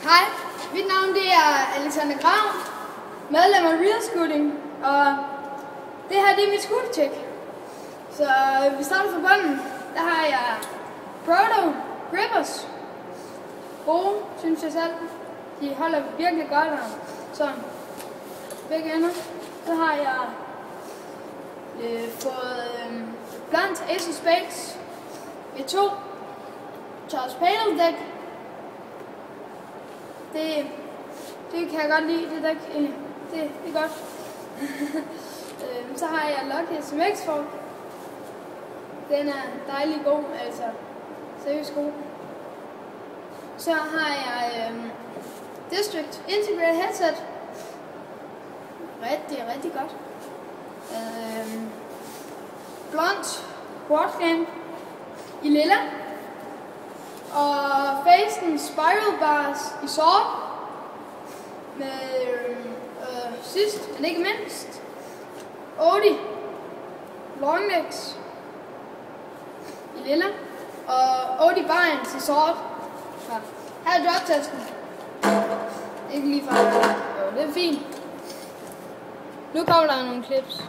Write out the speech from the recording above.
Hej, mit navn det er Alexander Grav, medlem af Real Scooting, og det her det er mit scootercheck. Så vi starter fra bunden. Der har jeg Proto Grippers. Gode, synes jeg selv. De holder virkelig godt her. Så begge ender. Så har jeg fået blandt Ace of Spades V2 Charles Paddle Deck. Det kan jeg godt lide, det dæk egentlig. Det er godt. Så har jeg Lucky SMX for. Den er dejlig god, altså seriøst god. Så har jeg District Integrated Headset. Rigtig godt. Blunt Quad Clamp i lilla. Og Facen Spiral Bars i sort. Med sidst, men ikke mindst, Odi Longlegs i lilla. Og Odi Binds i sort. Ja. Her er droptasken. Ikke lige fra. Jo, det er fint. Nu kommer der nogle clips.